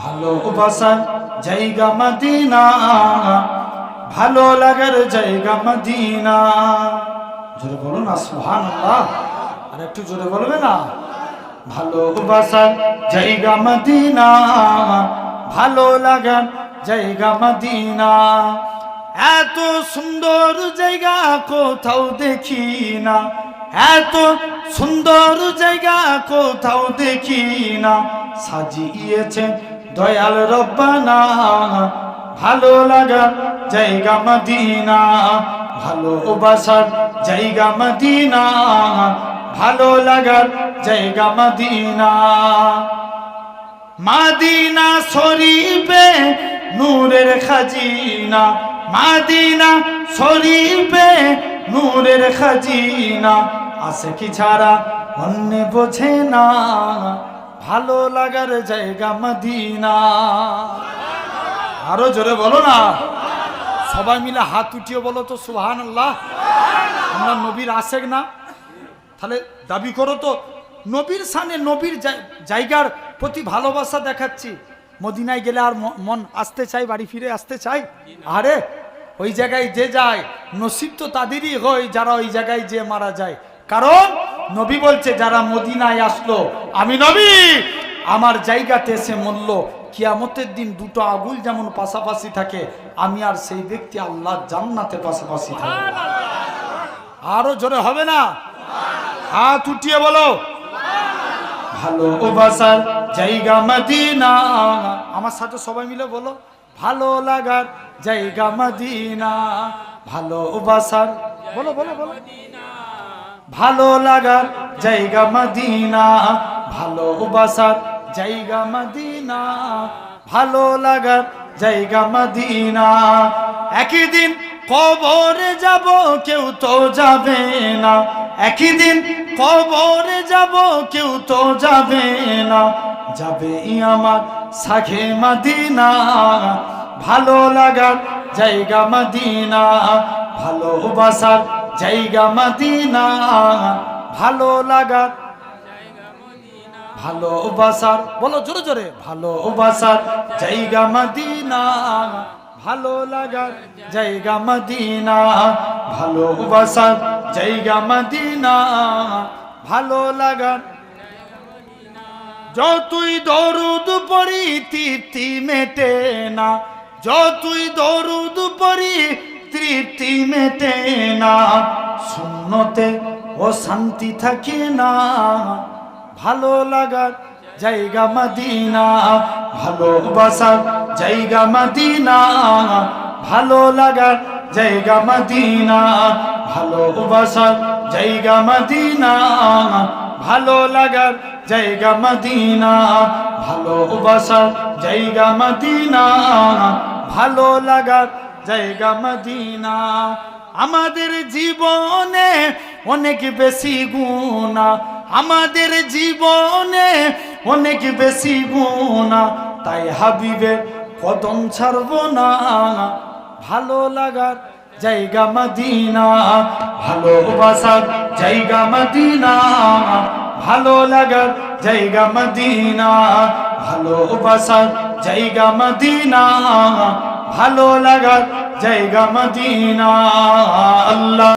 ভালোবাসার জায়গা মদিনা, ভালো লাগার জায়গা মদিনা। জোরে বলো না সুবহানাল্লাহ। আর একটু জোরে বলবে না? ভালোবাসার জায়গা মদিনা, ভালো লাগার জায়গা মদিনা। এত সুন্দর জায়গা কোথাও দেখি না, এত সুন্দর জায়গা কোথাও দেখি না। সাজিয়েছে দয়াল রব্বানা, ভালো লাগার জায়গা মদিনা, ভালোবাসার জায়গা মদিনা, ভালো লাগার জায়গা মদিনা। মদিনা শরীফে নূরের খাজিনা, মদিনা শরীফে নূরের খাজিনা। আশিকি ছাড়া অন্য বোঝে না, ভালো লাগার জায়গা মদিনা। আরো জোরে বলো না, সবাই মিলে হাত উঠিয়ে বলো তো সুবহানাল্লাহ। আমরা নবীর আশেক না? তাহলে দাবি করো তো নবীর শানে, নবীর জায়গার প্রতি ভালোবাসা দেখাচ্ছি। মদিনায় গেলে আর মন আসতে চাই, বাড়ি ফিরে আসতে চাই? আরে ওই জায়গায় যে যায় নসিব তো তাদেরই হয় যারা ওই জায়গায় যে মারা যায়। কারণ নবী বলছে যারা মদিনায় আসলো, আমি নবী আমার জায়গাতে এসে মরল, কিয়ামতের দিন দুটো আগুল যেমন পাশাপাশি থাকে, আমি আর সেই ব্যক্তি আল্লাহ জান্নাতে পাশাপাশি থাকবো। আরো জোরে হবে না? হাত উঠিয়ে বলো ভালোবাসার জায়গা মদিনা। আমার সাথে সবাই মিলে বলো ভালো লাগার জায়গা মদিনা, ভালোবাসার বলো বলো বলো ভালো লাগার জায়গা মদিনা, ভালোবাসার জায়গা মদিনা, ভালো লাগার জায়গা মদিনা। একদিন কবরে যাব কেউ তো যাবে না, একদিন কবরে যাব কেউ তো যাবে না, যাবে আমার সাখে মদিনা, ভালো লাগার জায়গা মদিনা, ভালোবাসার জায়গা মদিনা, ভালো লাগার ভালোবাসার বলো জোরে জোরে, ভালোবাসার জায়গা মদিনা, ভালো লাগার জায়গা মদিনা, ভালোবাসার জায়গা মদিনা, ভালো লাগার। যতই দরুদ পড়ি তৃপ্তি মেটে না, যতই দরুদ পড়ি তৃপ্তি মেটে না, শূন্যতে ও শান্তি থাকে না, ভালো লাগার জায়গা মদিনা, ভালোবাসার জায়গা মদিনা, ভালো লাগার জায়গা মদিনা, ভালোবাসার জায়গা মদিনা, ভালো লাগার জায়গা মদিনা, ভালোবাসার জায়গা মদিনা, ভালো লাগার জায়গা মদিনা। আমাদের জীবনে অনেক বেশি গুনাহ, আমাদের জীবনে অনেক বেশি গুনাহ, তাই হাবিবের কদম ছাড়ব না, ভালো লাগার জায়গা মদিনা, ভালোবাসার জায়গা মদিনা, ভালো লাগার জায়গা মদিনা, ভালোবাসার জায়গা মদিনা, ভালো লাগার জায়গা মদিনা। আল্লাহ।